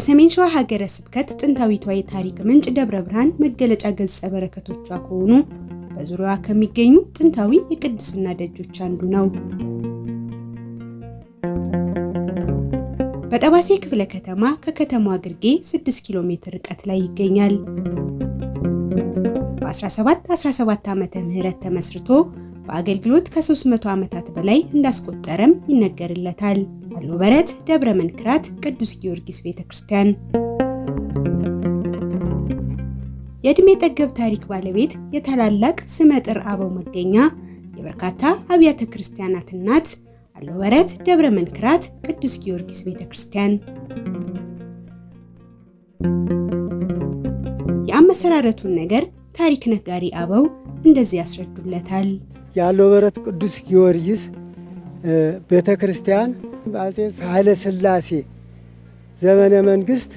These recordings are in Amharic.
በሰሜን ሸዋ ሀገረ ስብከት ጥንታዊቷ የታሪክ ምንጭ ደብረ ብርሃን መገለጫ ገጸ በረከቶቿ ከሆኑ በዙሪያዋ ከሚገኙ ጥንታዊ የቅድስና ደጆች አንዱ ነው። በጠባሴ ክፍለ ከተማ ከከተማዋ ግርጌ 6 ኪሎ ሜትር ርቀት ላይ ይገኛል። በ1717 ዓመተ ምህረት ተመስርቶ በአገልግሎት ከ300 ዓመታት በላይ እንዳስቆጠረም ይነገርለታል። አሎ በረት ደብረ መንክራት ቅዱስ ጊዮርጊስ ቤተክርስቲያን የእድሜ ጠገብ ታሪክ ባለቤት የታላላቅ ስመጥር አበው መገኛ የበርካታ አብያተ ክርስቲያናት እናት አሎ በረት ደብረ መንክራት ቅዱስ ጊዮርጊስ ቤተክርስቲያን የአመሰራረቱን ነገር ታሪክ ነጋሪ አበው እንደዚህ ያስረዱለታል። የአሎ በረት ቅዱስ ጊዮርጊስ ቤተክርስቲያን በአፄ ኃይለ ሥላሴ ዘመነ መንግስት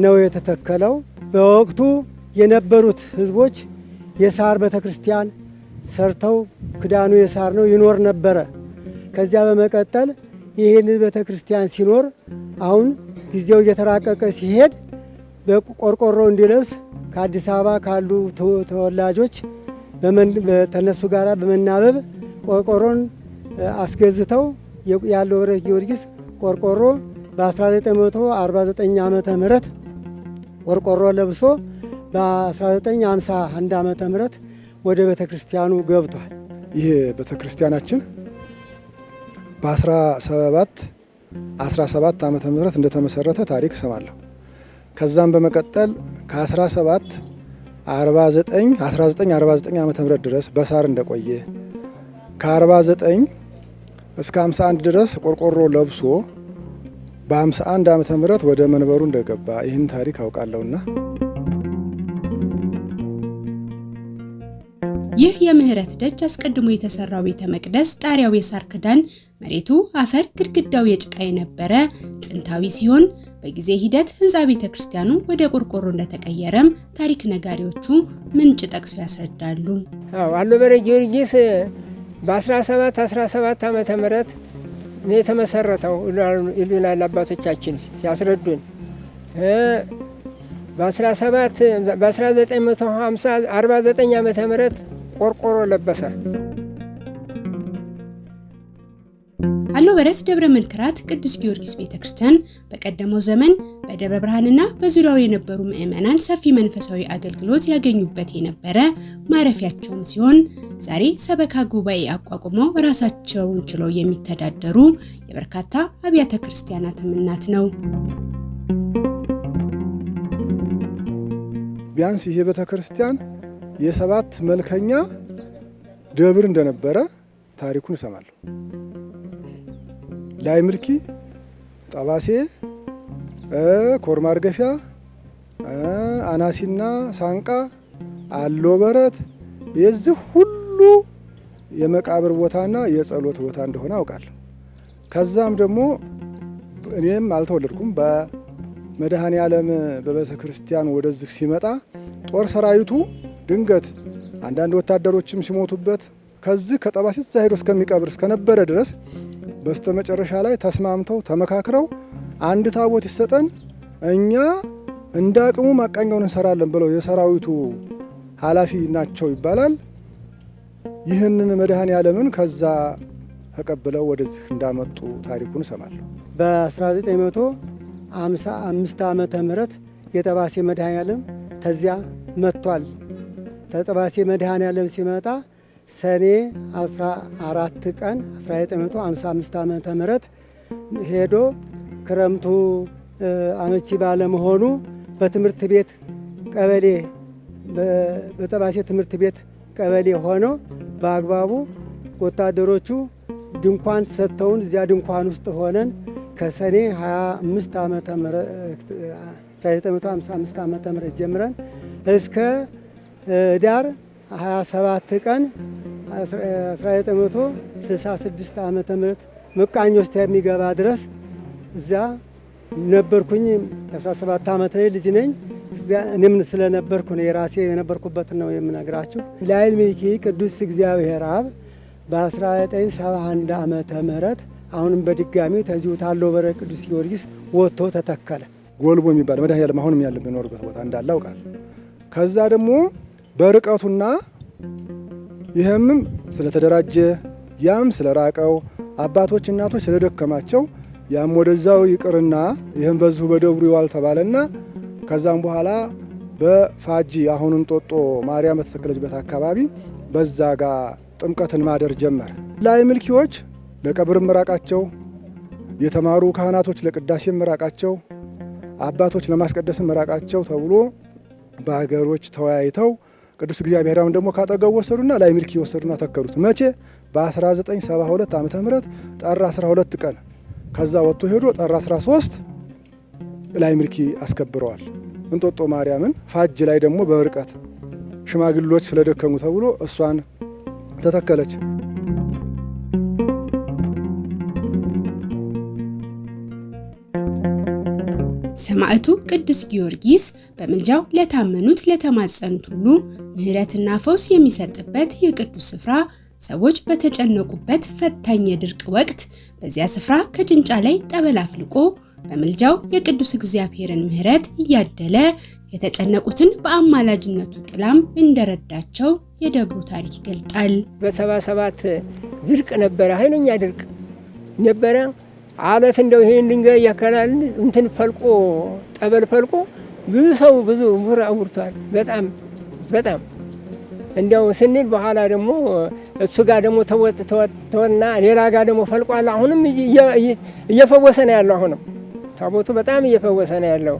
ነው የተተከለው። በወቅቱ የነበሩት ህዝቦች የሳር ቤተክርስቲያን ሰርተው ክዳኑ የሳር ነው ይኖር ነበረ። ከዚያ በመቀጠል ይህን ቤተክርስቲያን ሲኖር አሁን ጊዜው እየተራቀቀ ሲሄድ በቆርቆሮ እንዲለብስ ከአዲስ አበባ ካሉ ተወላጆች በተነሱ ጋራ በመናበብ ቆርቆሮን አስገዝተው የአሎ በረት ጊዮርጊስ ቆርቆሮ በ1949 ዓመተ ምህረት ቆርቆሮ ለብሶ በ1951 ዓመተ ምህረት ወደ ቤተክርስቲያኑ ገብቷል። ይህ ቤተክርስቲያናችን በ1717 ዓመተ ምህረት እንደተመሰረተ ታሪክ ሰማለሁ። ከዛም በመቀጠል ከ1949 ዓመተ ምህረት ድረስ በሳር እንደቆየ ከ49 እስከ 51 ድረስ ቆርቆሮ ለብሶ በ51 ዓመተ ምህረት ወደ መንበሩ እንደገባ ይህን ታሪክ አውቃለሁና ይህ የምህረት ደጅ አስቀድሞ የተሰራው ቤተ መቅደስ ጣሪያው የሳር ክዳን፣ መሬቱ አፈር፣ ግድግዳው የጭቃ የነበረ ጥንታዊ ሲሆን በጊዜ ሂደት ህንጻ ቤተ ክርስቲያኑ ወደ ቆርቆሮ እንደተቀየረም ታሪክ ነጋሪዎቹ ምንጭ ጠቅሰው ያስረዳሉ። አሎ በረት ጊዮርጊስ በ1717 ዓመተ ምህረት ነው የተመሰረተው ይሉናል አባቶቻችን ሲያስረዱን። በ1949 ዓመተ ምህረት ቆርቆሮ ለበሰ። አሎ በረት ደብረ መንክራት ቅዱስ ጊዮርጊስ ቤተክርስቲያን በቀደመው ዘመን በደብረ ብርሃንና በዙሪያው የነበሩ ምዕመናን ሰፊ መንፈሳዊ አገልግሎት ያገኙበት የነበረ ማረፊያቸውም ሲሆን ዛሬ ሰበካ ጉባኤ አቋቁመው ራሳቸውን ችለው የሚተዳደሩ የበርካታ አብያተ ክርስቲያናትም እናት ነው። ቢያንስ ይሄ ቤተክርስቲያን የሰባት መልከኛ ደብር እንደነበረ ታሪኩን እሰማለሁ። ላይ ምልኪ፣ ጠባሴ፣ ኮርማር ገፊያ፣ አናሲና ሳንቃ፣ አሎ በረት የዚህ ሁሉ የመቃብር ቦታና የጸሎት ቦታ እንደሆነ አውቃለሁ። ከዛም ደግሞ እኔም አልተወለድኩም በመድኃኔ ዓለም በቤተ ክርስቲያን ወደዚህ ሲመጣ ጦር ሰራዊቱ ድንገት አንዳንድ ወታደሮችም ሲሞቱበት ከዚህ ከጠባሴ ዛሄዶ እስከሚቀብር እስከነበረ ድረስ በስተመጨረሻ ላይ ተስማምተው ተመካክረው አንድ ታቦት ይሰጠን እኛ እንዳቅሙ ማቃኛውን እንሰራለን ብለው የሰራዊቱ ኃላፊ ናቸው ይባላል። ይህንን መድኃኔ ዓለምን ከዛ ተቀብለው ወደዚህ እንዳመጡ ታሪኩን ሰማለሁ። በ1955 ዓመተ ምህረት የጠባሴ መድኃኔ ዓለም ተዚያ መጥቷል። ተጠባሴ መድኃኔ ዓለም ሲመጣ ሰኔ 14 ቀን 1955 ዓመተ ምህረት ሄዶ ክረምቱ አመቺ ባለመሆኑ በትምህርት ቤት ቀበሌ በጠባሴ ትምህርት ቤት ቀበሌ ሆኖ በአግባቡ ወታደሮቹ ድንኳን ሰጥተውን እዚያ ድንኳን ውስጥ ሆነን ከሰኔ 25 ዓመተ ምህረት 1955 ዓመተ ምህረት ጀምረን እስከ ዳር 27 ቀን 1966 ዓመተ ምህረት መቃኞ ውስጥ የሚገባ ድረስ እዛ ነበርኩኝ። 17 ዓመት ላይ ልጅ ነኝ። እኔም ስለነበርኩ ነው የራሴ የነበርኩበት ነው የምነግራችሁ። ላይል ሚኪ ቅዱስ እግዚአብሔር አብ በ1971 ዓመተ ምህረት አሁንም በድጋሚ ተዚሁ አሎ በረት ቅዱስ ጊዮርጊስ ወጥቶ ተተከለ። ጎልቦ የሚባል መድኃኔዓለም አሁንም ያለ የሚኖርበት ቦታ እንዳለ አውቃለሁ። ከዛ ደግሞ በርቀቱና ይህም ስለተደራጀ ያም ስለራቀው አባቶች እናቶች ስለደከማቸው ያም ወደዛው ይቅርና ይህም በዚሁ በደብሩ ይዋል ተባለና ከዛም በኋላ በፋጂ አሁን እንጦጦ ማርያም በተተከለችበት አካባቢ በዛ ጋር ጥምቀትን ማደር ጀመረ። ላይ ምልኪዎች ለቀብር ምራቃቸው፣ የተማሩ ካህናቶች ለቅዳሴ ምራቃቸው፣ አባቶች ለማስቀደስ ምራቃቸው ተብሎ በአገሮች ተወያይተው ቅዱስ እግዚአብሔርም ደግሞ ካጠገው ወሰዱና ላይ ምልኪ ወሰዱና ተከሉት። መቼ? በ1972 ዓመተ ምህረት ጥር 12 ቀን ከዛ ወጥቶ ሄዶ ጥር 13 ላይ ምልኪ አስከብረዋል እንጦጦ ማርያምን። ፋጅ ላይ ደግሞ በርቀት ሽማግሌዎች ስለደከሙ ተብሎ እሷን ተተከለች። ሰማዕቱ ቅዱስ ጊዮርጊስ በምልጃው ለታመኑት ለተማጸኑት ሁሉ ምሕረትና ፈውስ የሚሰጥበት የቅዱስ ስፍራ ሰዎች በተጨነቁበት ፈታኝ የድርቅ ወቅት በዚያ ስፍራ ከጭንጫ ላይ ጠበል አፍልቆ በምልጃው የቅዱስ እግዚአብሔርን ምሕረት እያደለ የተጨነቁትን በአማላጅነቱ ጥላም እንደረዳቸው የደብሩ ታሪክ ይገልጣል። በ77 ድርቅ ነበረ፣ ኃይለኛ ድርቅ ነበረ። አለት እንደው ይሄን ድንጋይ ያከላል እንትን ፈልቆ ጠበል ፈልቆ ብዙ ሰው ብዙ ሙራ አውርቷል። በጣም እንደው ስንል በኋላ ደግሞ እሱ ጋር ደግሞ ተወና ሌላ ጋር ደግሞ ፈልቋል። አሁንም እየፈወሰ ነው ያለው። አሁንም ታቦቱ በጣም እየፈወሰ ነው ያለው።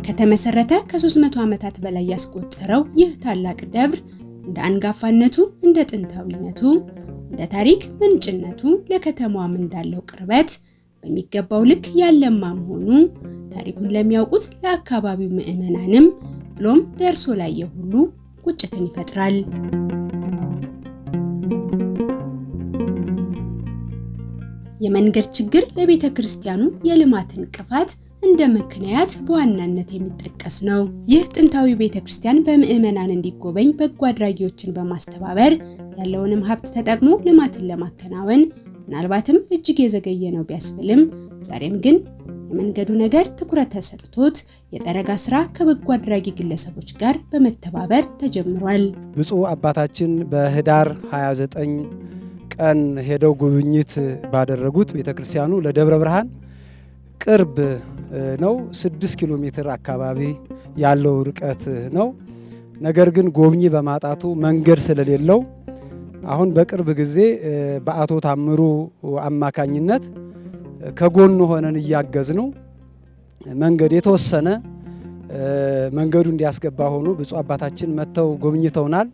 ከተመሰረተ ከ300 ዓመታት በላይ ያስቆጠረው ይህ ታላቅ ደብር እንደ አንጋፋነቱ፣ እንደ ጥንታዊነቱ፣ እንደ ታሪክ ምንጭነቱ ለከተማዋም እንዳለው ቅርበት በሚገባው ልክ ያለማ መሆኑ ታሪኩን ለሚያውቁት ለአካባቢው ምዕመናንም ብሎም ደርሶ ላይ የሁሉ ቁጭትን ይፈጥራል። የመንገድ ችግር ለቤተ ክርስቲያኑ የልማት እንቅፋት እንደ ምክንያት በዋናነት የሚጠቀስ ነው። ይህ ጥንታዊ ቤተ ክርስቲያን በምዕመናን እንዲጎበኝ በጎ አድራጊዎችን በማስተባበር ያለውንም ሀብት ተጠቅሞ ልማትን ለማከናወን ምናልባትም እጅግ የዘገየ ነው ቢያስብልም ዛሬም ግን የመንገዱ ነገር ትኩረት ተሰጥቶት የጠረጋ ስራ ከበጎ አድራጊ ግለሰቦች ጋር በመተባበር ተጀምሯል። ብፁዕ አባታችን በህዳር 29 ቀን ሄደው ጉብኝት ባደረጉት ቤተክርስቲያኑ ለደብረ ብርሃን ቅርብ ነው። 6 ኪሎ ሜትር አካባቢ ያለው ርቀት ነው። ነገር ግን ጎብኚ በማጣቱ መንገድ ስለሌለው አሁን በቅርብ ጊዜ በአቶ ታምሩ አማካኝነት ከጎን ሆነን እያገዝነው መንገድ የተወሰነ መንገዱ እንዲያስገባ ሆኖ ብፁዕ አባታችን መተው ጎብኝተውናል።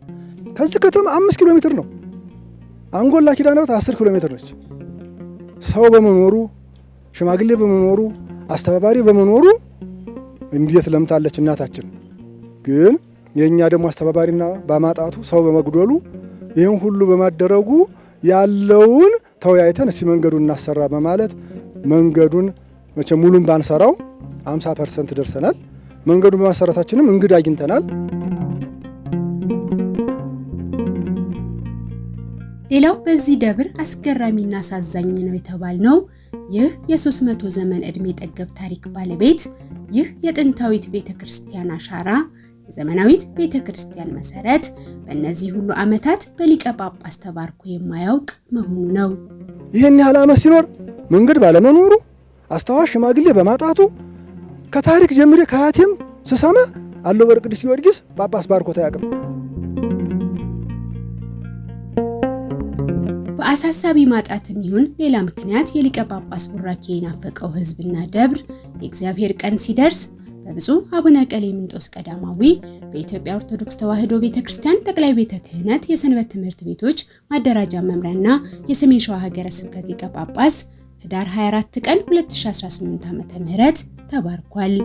ከዚህ ከተማ 5 ኪሎ ሜትር ነው። አንጎላ ኪዳነምህረት 10 ኪሎ ሜትር ነች። ሰው በመኖሩ ሽማግሌ በመኖሩ አስተባባሪ በመኖሩ እንዴት ለምታለች እናታችን። ግን የኛ ደግሞ አስተባባሪና በማጣቱ ሰው በመግደሉ ይህን ሁሉ በማደረጉ ያለውን ተወያይተን እስቲ መንገዱን እናሰራ በማለት መንገዱን መቼ ሙሉን ባንሰራው 50% ደርሰናል። መንገዱን በማሰራታችንም እንግዳ አግኝተናል። ሌላው በዚህ ደብር አስገራሚና አሳዛኝ ነው የተባልነው ይህ የ300 ዘመን ዕድሜ ጠገብ ታሪክ ባለቤት ይህ የጥንታዊት ቤተክርስቲያን አሻራ የዘመናዊት ቤተክርስቲያን መሰረት በእነዚህ ሁሉ ዓመታት በሊቀ ጳጳስ ተባርኮ የማያውቅ መሆኑ ነው። ይህን ያህል ዓመት ሲኖር መንገድ ባለመኖሩ አስተዋሽ ሽማግሌ በማጣቱ ከታሪክ ጀምሬ ከአያቴም ስሰማ አለው በር ቅዱስ ጊዮርጊስ ጳጳስ ባርኮት አያውቅም። በአሳሳቢ ማጣትም ይሁን ሌላ ምክንያት የሊቀ ጳጳስ ቡራኬ የናፈቀው ሕዝብና ደብር የእግዚአብሔር ቀን ሲደርስ በብፁዕ አቡነ ቀሌምንጦስ ቀዳማዊ በኢትዮጵያ ኦርቶዶክስ ተዋሕዶ ቤተክርስቲያን ጠቅላይ ቤተ ክህነት የሰንበት ትምህርት ቤቶች ማደራጃ መምሪያና የሰሜን ሸዋ ሀገረ ስብከት ሊቀ ጳጳስ ህዳር 24 ቀን 2018 ዓ.ም ተባርኳል።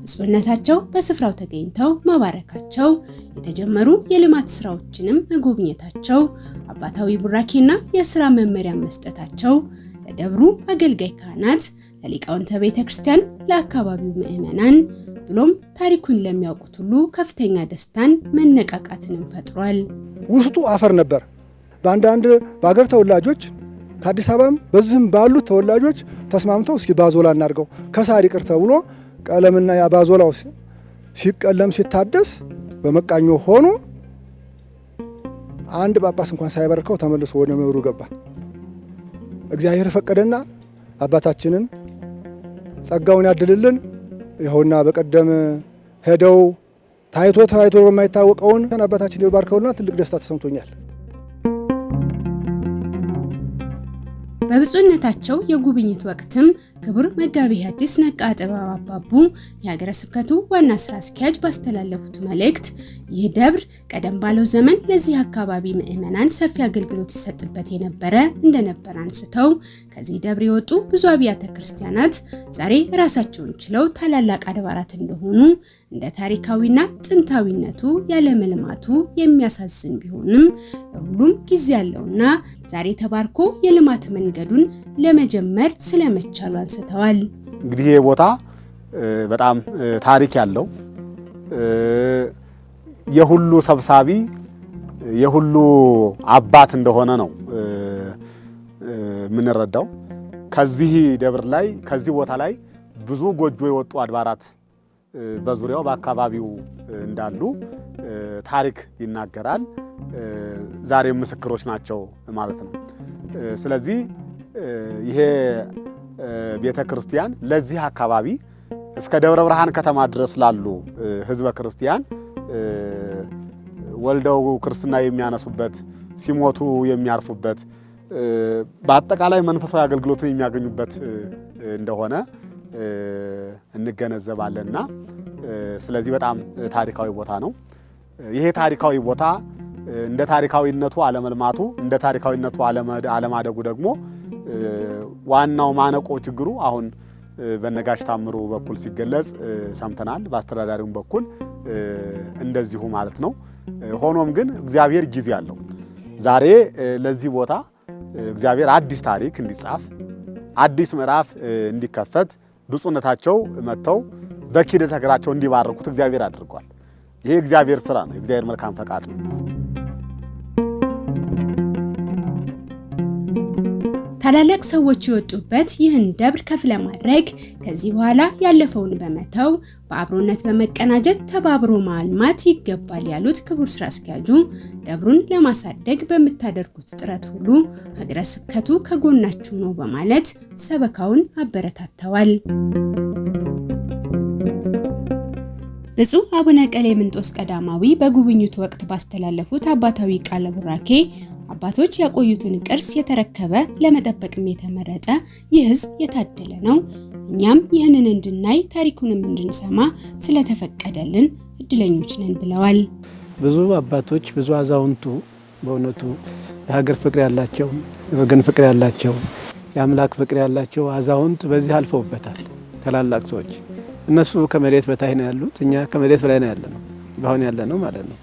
ብፁዕነታቸው በስፍራው ተገኝተው መባረካቸው፣ የተጀመሩ የልማት ስራዎችንም መጎብኘታቸው፣ አባታዊ ቡራኬና የሥራ መመሪያ መስጠታቸው ለደብሩ አገልጋይ ካህናት፣ ለሊቃውንተ ቤተክርስቲያን፣ ለአካባቢው ምዕመናን ብሎም ታሪኩን ለሚያውቁት ሁሉ ከፍተኛ ደስታን መነቃቃትንም ፈጥሯል። ውስጡ አፈር ነበር። በአንዳንድ በአገር ተወላጆች ከአዲስ አበባም በዚህም ባሉት ተወላጆች ተስማምተው እስኪ ባዞላ እናድርገው ከሳር ይቅር ተብሎ ቀለምና ያ ባዞላው ሲቀለም ሲታደስ በመቃኞ ሆኖ አንድ ጳጳስ እንኳን ሳይበርከው ተመልሶ ወደ መብሩ ገባ። እግዚአብሔር ፈቀደና አባታችንን ጸጋውን ያድልልን። ይኸውና በቀደም ሄደው ታይቶ የማይታወቀውን አባታችን ይባርከውና ትልቅ ደስታ ተሰምቶኛል። በብፁዕነታቸው የጉብኝት ወቅትም ክቡር መጋቤ ሐዲስ ነቃ ጥበብ አባቡ የሀገረ ስብከቱ ዋና ስራ አስኪያጅ ባስተላለፉት መልእክት ይህ ደብር ቀደም ባለው ዘመን ለዚህ አካባቢ ምዕመናን ሰፊ አገልግሎት ይሰጥበት የነበረ እንደነበር አንስተው ከዚህ ደብር የወጡ ብዙ አብያተ ክርስቲያናት ዛሬ ራሳቸውን ችለው ታላላቅ አድባራት እንደሆኑ እንደ ታሪካዊና ጥንታዊነቱ ያለ መልማቱ የሚያሳዝን ቢሆንም ለሁሉም ጊዜ ያለውና ዛሬ ተባርኮ የልማት መንገዱን ለመጀመር ስለመቻሉ አንስተዋል። እንግዲህ ይህ ቦታ በጣም ታሪክ ያለው የሁሉ ሰብሳቢ የሁሉ አባት እንደሆነ ነው የምንረዳው። ከዚህ ደብር ላይ ከዚህ ቦታ ላይ ብዙ ጎጆ የወጡ አድባራት በዙሪያው በአካባቢው እንዳሉ ታሪክ ይናገራል። ዛሬም ምስክሮች ናቸው ማለት ነው። ስለዚህ ይሄ ቤተ ክርስቲያን ለዚህ አካባቢ እስከ ደብረ ብርሃን ከተማ ድረስ ላሉ ህዝበ ክርስቲያን ወልደው ክርስትና የሚያነሱበት ሲሞቱ የሚያርፉበት በአጠቃላይ መንፈሳዊ አገልግሎትን የሚያገኙበት እንደሆነ እንገነዘባለንና ስለዚህ በጣም ታሪካዊ ቦታ ነው። ይሄ ታሪካዊ ቦታ እንደ ታሪካዊነቱ አለመልማቱ እንደ ታሪካዊነቱ አለማደጉ ደግሞ ዋናው ማነቆ ችግሩ አሁን በነጋሽ ታምሩ በኩል ሲገለጽ ሰምተናል። በአስተዳዳሪውም በኩል እንደዚሁ ማለት ነው። ሆኖም ግን እግዚአብሔር ጊዜ አለው። ዛሬ ለዚህ ቦታ እግዚአብሔር አዲስ ታሪክ እንዲጻፍ አዲስ ምዕራፍ እንዲከፈት ብፁዕነታቸው መጥተው በኪደተ እግራቸው እንዲባርኩት እግዚአብሔር አድርጓል። ይሄ እግዚአብሔር ስራ ነው፣ እግዚአብሔር መልካም ፈቃድ ነው። ታላላቅ ሰዎች የወጡበት ይህን ደብር ከፍ ለማድረግ ከዚህ በኋላ ያለፈውን በመተው በአብሮነት በመቀናጀት ተባብሮ ማልማት ይገባል ያሉት ክቡር ስራ አስኪያጁ ደብሩን ለማሳደግ በምታደርጉት ጥረት ሁሉ ሀገረ ስብከቱ ከጎናችሁ ነው በማለት ሰበካውን አበረታተዋል። ብፁዕ አቡነ ቀሌምንጦስ ቀዳማዊ በጉብኝቱ ወቅት ባስተላለፉት አባታዊ ቃለ ቡራኬ አባቶች ያቆዩትን ቅርስ የተረከበ ለመጠበቅም የተመረጠ ይህ ሕዝብ የታደለ ነው። እኛም ይህንን እንድናይ ታሪኩንም እንድንሰማ ስለተፈቀደልን እድለኞች ነን ብለዋል። ብዙ አባቶች ብዙ አዛውንቱ በእውነቱ የሀገር ፍቅር ያላቸው የወገን ፍቅር ያላቸው የአምላክ ፍቅር ያላቸው አዛውንት በዚህ አልፈውበታል። ታላላቅ ሰዎች እነሱ ከመሬት በታይ ነው ያሉት፣ እኛ ከመሬት በላይ ነው ያለነው ባሁን ያለነው ማለት ነው።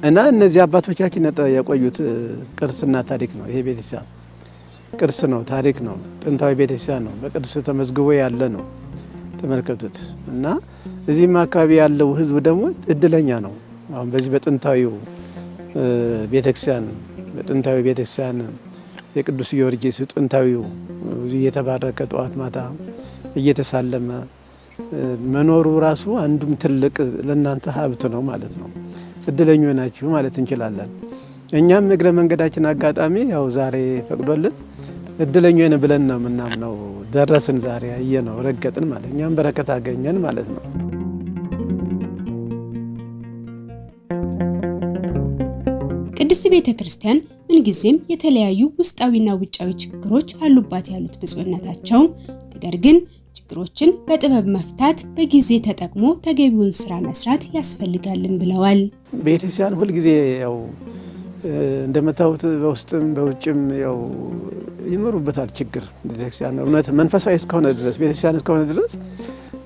እና እነዚህ አባቶቻችን የቆዩት ቅርስና ታሪክ ነው። ይሄ ቤተክርስቲያን ቅርስ ነው፣ ታሪክ ነው፣ ጥንታዊ ቤተክርስቲያን ነው። በቅዱስ ተመዝግቦ ያለ ነው። ተመልከቱት። እና እዚህም አካባቢ ያለው ህዝብ ደግሞ እድለኛ ነው። አሁን በዚህ በጥንታዊው ቤተክርስቲያን የቅዱስ ጊዮርጊስ ጥንታዊው እየተባረከ ጠዋት ማታ እየተሳለመ መኖሩ ራሱ አንዱም ትልቅ ለእናንተ ሀብት ነው ማለት ነው። እድለኞች ናችሁ ማለት እንችላለን። እኛም እግረ መንገዳችን አጋጣሚ ያው ዛሬ ፈቅዶልን እድለኞች ነን ብለን ነው የምናምነው። ደረስን፣ ዛሬ አየነው፣ ረገጥን ማለት እኛም በረከት አገኘን ማለት ነው። ቅድስት ቤተ ክርስቲያን ምንጊዜም የተለያዩ ውስጣዊና ውጫዊ ችግሮች አሉባት ያሉት ብፁዕነታቸው ነገር ግን ችግሮችን በጥበብ መፍታት በጊዜ ተጠቅሞ ተገቢውን ስራ መስራት ያስፈልጋልን ብለዋል። ቤተክርስቲያን ሁልጊዜ ያው እንደምታዩት በውስጥም በውጭም ያው ይኖሩበታል ችግር። ቤተክርስቲያን እውነት መንፈሳዊ እስከሆነ ድረስ ቤተክርስቲያን እስከሆነ ድረስ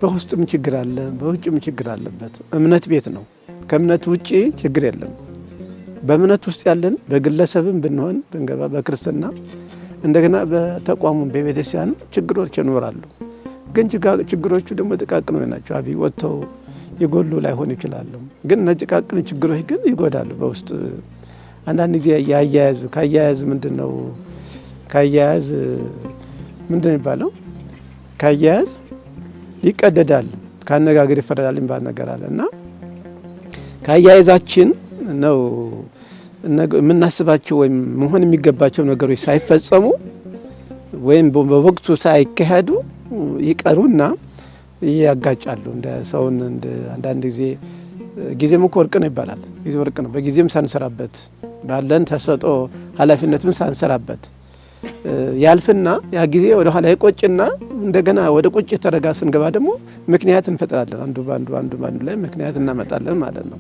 በውስጥም ችግር አለ፣ በውጭም ችግር አለበት። እምነት ቤት ነው። ከእምነት ውጪ ችግር የለም። በእምነት ውስጥ ያለን በግለሰብም ብንሆን ብንገባ በክርስትና እንደገና በተቋሙም በቤተክርስቲያን ችግሮች ይኖራሉ። ግን ችግሮቹ ደግሞ ጥቃቅኖች ናቸው። አብይ ወጥተው ይጎሉ ላይሆን ይችላሉ። ግን እነዚህ ጥቃቅን ችግሮች ግን ይጎዳሉ። በውስጥ አንዳንድ ጊዜ ካያያዝ ምንድን ነው ካያያዝ ምንድን ነው የሚባለው? ካያያዝ ይቀደዳል፣ ካነጋገር ይፈረዳል የሚባል ነገር አለ እና ካያያዛችን ነው የምናስባቸው ወይም መሆን የሚገባቸው ነገሮች ሳይፈጸሙ ወይም በወቅቱ ሳይካሄዱ ይቀሩና ያጋጫሉ። እንደ ሰውን እንደ አንዳንድ ጊዜም እኮ ወርቅ ነው ይባላል። ጊዜ ወርቅ ነው። በጊዜም ሳንሰራበት ባለን ተሰጦ ኃላፊነትም ሳንሰራበት ያልፍና ያ ጊዜ ወደ ኋላ ይቆጭና እንደገና ወደ ቁጭት ተረጋ ስንገባ ደግሞ ምክንያት እንፈጥራለን። አንዱ ባንዱ ላይ ምክንያት እናመጣለን ማለት ነው።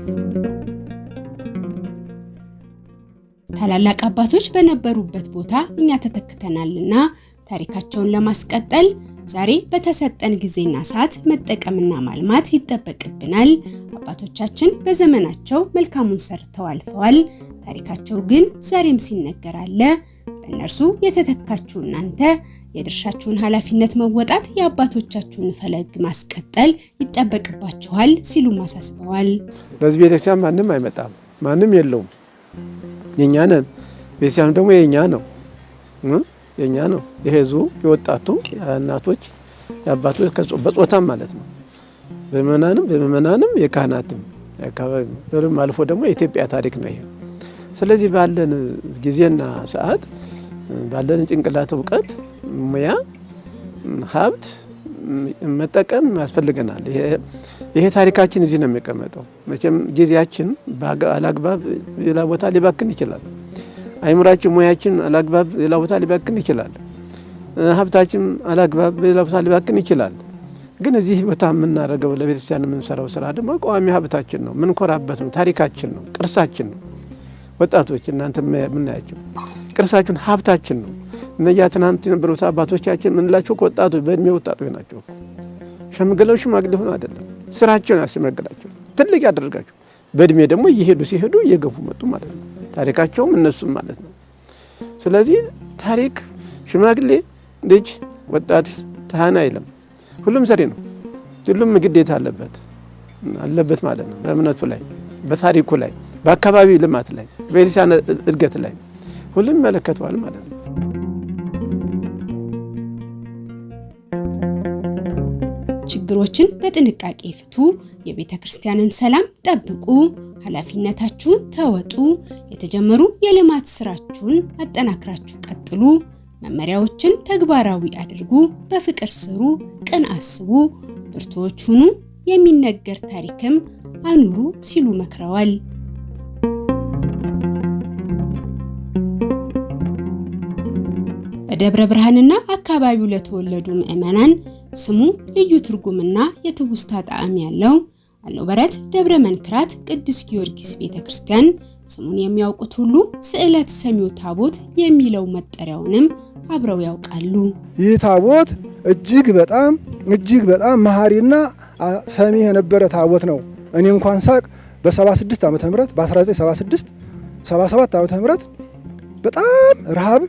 ታላላቅ አባቶች በነበሩበት ቦታ እኛ ተተክተናልና ታሪካቸውን ለማስቀጠል ዛሬ በተሰጠን ጊዜና ሰዓት መጠቀምና ማልማት ይጠበቅብናል። አባቶቻችን በዘመናቸው መልካሙን ሰርተው አልፈዋል። ታሪካቸው ግን ዛሬም ሲነገር አለ። በእነርሱ የተተካችሁ እናንተ የድርሻችሁን ኃላፊነት መወጣት፣ የአባቶቻችሁን ፈለግ ማስቀጠል ይጠበቅባችኋል ሲሉ አሳስበዋል። በዚህ ቤተክርስቲያን ማንም አይመጣም፣ ማንም የለውም። የኛ ነን። ቤተክርስቲያኑ ደግሞ የኛ ነው። የኛ ነው። የህዝቡ፣ የወጣቱ፣ የእናቶች፣ የአባቶች በጾታም ማለት ነው። በምእመናንም የካህናትም የአካባቢ በሩም አልፎ ደግሞ የኢትዮጵያ ታሪክ ነው ይሄ። ስለዚህ ባለን ጊዜና ሰዓት ባለን ጭንቅላት፣ እውቀት፣ ሙያ፣ ሀብት መጠቀም ያስፈልገናል። ይሄ ታሪካችን እዚህ ነው የሚቀመጠው። መቼም ጊዜያችን አላግባብ ሌላ ቦታ ሊባክን ይችላል። አይምራችን፣ ሙያችን አላግባብ ሌላ ቦታ ሊባክን ይችላል። ሀብታችን አላግባብ ሌላ ቦታ ሊባክን ይችላል። ግን እዚህ ቦታ የምናደርገው ለቤተክርስቲያን የምንሰራው ስራ ደግሞ ቋሚ ሀብታችን ነው፣ ምንኮራበት ነው፣ ታሪካችን ነው፣ ቅርሳችን ነው። ወጣቶች እናንተ የምናያቸው ቅርሳችን ሀብታችን ነው። እነዚያ ትናንት የነበሩት አባቶቻችን የምንላቸው ወጣቶች በእድሜ ወጣቶች ናቸው። ሸምግለው ሽማግሌ ሆነው አይደለም፣ ስራቸውን ያስመግላቸው ትልቅ ያደርጋቸው። በእድሜ ደግሞ ሲሄዱ እየገፉ መጡ ማለት ነው። ታሪካቸውም እነሱም ማለት ነው። ስለዚህ ታሪክ ሽማግሌ፣ ልጅ፣ ወጣት ታህና አይልም። ሁሉም ሰሪ ነው። ሁሉም ግዴታ አለበት ማለት ነው። በእምነቱ ላይ፣ በታሪኩ ላይ፣ በአካባቢ ልማት ላይ፣ በቤተክርስቲያን እድገት ላይ ሁሉም ይመለከተዋል ማለት ነው። ችግሮችን በጥንቃቄ ፍቱ፣ የቤተ ክርስቲያንን ሰላም ጠብቁ፣ ኃላፊነታችሁን ተወጡ፣ የተጀመሩ የልማት ስራችሁን አጠናክራችሁ ቀጥሉ፣ መመሪያዎችን ተግባራዊ አድርጉ፣ በፍቅር ስሩ፣ ቅን አስቡ፣ ብርቱዎች ሁኑ፣ የሚነገር ታሪክም አኑሩ ሲሉ መክረዋል። በደብረ ብርሃንና አካባቢው ለተወለዱ ምዕመናን ስሙ ልዩ ትርጉምና የትውስታ ጣዕም ያለው አለውበረት ደብረ መንክራት ቅዱስ ጊዮርጊስ ቤተክርስቲያን ስሙን የሚያውቁት ሁሉ ስዕለት ሰሚው ታቦት የሚለው መጠሪያውንም አብረው ያውቃሉ። ይህ ታቦት እጅግ በጣም መሐሪና ሰሚ የነበረ ታቦት ነው። እኔ እንኳን ሳቅ በ76 ዓመተ ምህረት በ1976 77 ዓመተ ምህረት በጣም ረሃብ፣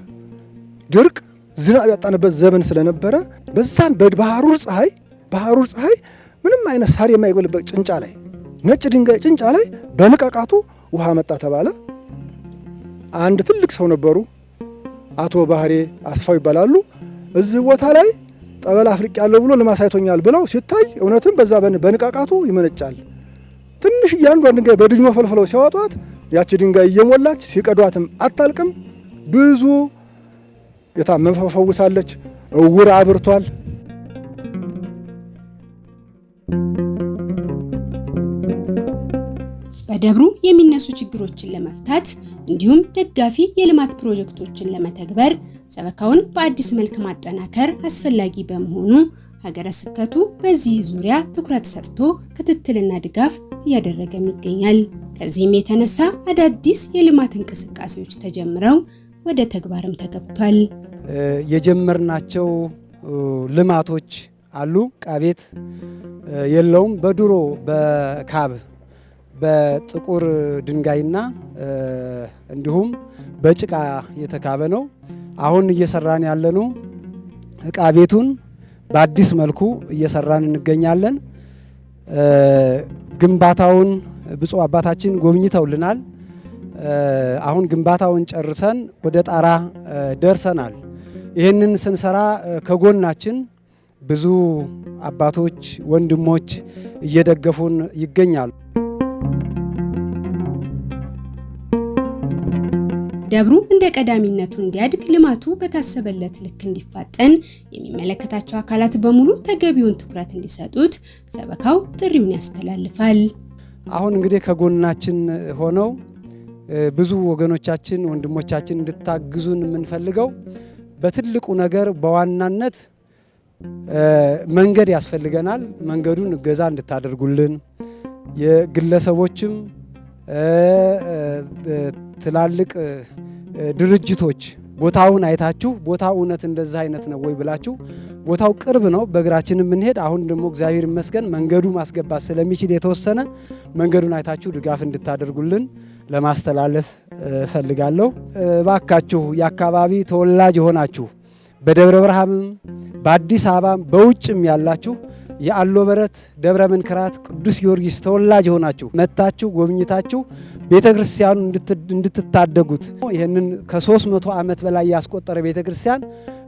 ድርቅ፣ ዝናብ ያጣንበት ዘመን ስለነበረ በዛን በባህሩር ፀሐይ ምንም አይነት ሳር የማይበልበት ጭንጫ ላይ ነጭ ድንጋይ ጭንጫ ላይ በንቃቃቱ ውሃ መጣ ተባለ። አንድ ትልቅ ሰው ነበሩ፣ አቶ ባህሬ አስፋው ይባላሉ። እዚህ ቦታ ላይ ጠበል አፍልቅ ያለው ብሎ ለማሳይቶኛል ብለው ሲታይ እውነትም በዛ በንቃቃቱ ይመነጫል። ትንሽ እያንዳንዱ ድንጋይ በድጅሞ ፈልፍለው ሲያወጧት ያቺ ድንጋይ እየሞላች ሲቀዷትም አታልቅም። ብዙ የታመመ ፈውሳለች፣ እውር አብርቷል። በደብሩ የሚነሱ ችግሮችን ለመፍታት እንዲሁም ደጋፊ የልማት ፕሮጀክቶችን ለመተግበር ሰበካውን በአዲስ መልክ ማጠናከር አስፈላጊ በመሆኑ ሀገረ ስብከቱ በዚህ ዙሪያ ትኩረት ሰጥቶ ክትትልና ድጋፍ እያደረገም ይገኛል። ከዚህም የተነሳ አዳዲስ የልማት እንቅስቃሴዎች ተጀምረው ወደ ተግባርም ተገብቷል። የጀመርናቸው ልማቶች አሉ። ቃቤት የለውም። በድሮ በካብ በጥቁር ድንጋይና እንዲሁም በጭቃ የተካበ ነው። አሁን እየሰራን ያለነው ዕቃ ቤቱን በአዲስ መልኩ እየሰራን እንገኛለን። ግንባታውን ብፁዕ አባታችን ጎብኝተውልናል። አሁን ግንባታውን ጨርሰን ወደ ጣራ ደርሰናል። ይህንን ስንሰራ ከጎናችን ብዙ አባቶች፣ ወንድሞች እየደገፉን ይገኛሉ። ደብሩ እንደ ቀዳሚነቱ እንዲያድግ ልማቱ በታሰበለት ልክ እንዲፋጠን የሚመለከታቸው አካላት በሙሉ ተገቢውን ትኩረት እንዲሰጡት ሰበካው ጥሪውን ያስተላልፋል። አሁን እንግዲህ ከጎናችን ሆነው ብዙ ወገኖቻችን ወንድሞቻችን እንድታግዙን የምንፈልገው በትልቁ ነገር በዋናነት መንገድ ያስፈልገናል። መንገዱን እገዛ እንድታደርጉልን የግለሰቦችም ትላልቅ ድርጅቶች ቦታውን አይታችሁ ቦታው እውነት እንደዛ አይነት ነው ወይ ብላችሁ ቦታው ቅርብ ነው በእግራችን የምንሄድ አሁን ደግሞ እግዚአብሔር ይመስገን መንገዱ ማስገባት ስለሚችል የተወሰነ መንገዱን አይታችሁ ድጋፍ እንድታደርጉልን ለማስተላለፍ ፈልጋለሁ። ባካችሁ የአካባቢ ተወላጅ ሆናችሁ በደብረ ብርሃንም በአዲስ አበባም በውጭም ያላችሁ የአሎበረት ደብረ መንክራት ቅዱስ ጊዮርጊስ ተወላጅ ሆናችሁ መጣችሁ ጎብኝታችሁ ቤተክርስቲያኑ እንድትታደጉት ይሄንን ከ300 ዓመት በላይ ያስቆጠረ ቤተክርስቲያን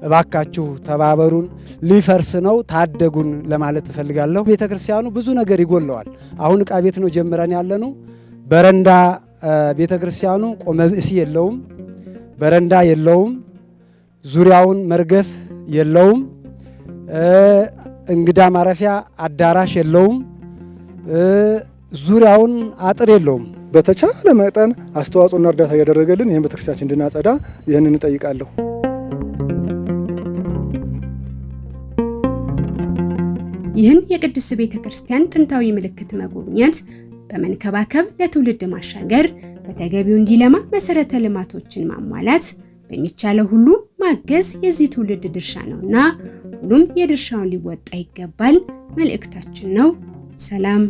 እባካችሁ ተባበሩን፣ ሊፈርስ ነው ታደጉን ለማለት እፈልጋለሁ። ቤተክርስቲያኑ ብዙ ነገር ይጎለዋል። አሁን ዕቃ ቤት ነው ጀምረን ያለነው። በረንዳ ቤተክርስቲያኑ ቆመ ብእሲ የለውም፣ በረንዳ የለውም፣ ዙሪያውን መርገፍ የለውም፣ እንግዳ ማረፊያ አዳራሽ የለውም፣ ዙሪያውን አጥር የለውም። በተቻለ መጠን አስተዋጽኦና እርዳታ እያደረገልን ይህን ቤተክርስቲያን እንድናጸዳ ይህንን እንጠይቃለሁ። ይህን የቅድስት ቤተክርስቲያን ጥንታዊ ምልክት መጎብኘት በመንከባከብ ለትውልድ ማሻገር በተገቢው እንዲለማ መሰረተ ልማቶችን ማሟላት በሚቻለው ሁሉ ማገዝ የዚህ ትውልድ ድርሻ ነውና ሁሉም የድርሻውን ሊወጣ ይገባል መልእክታችን ነው። ሰላም።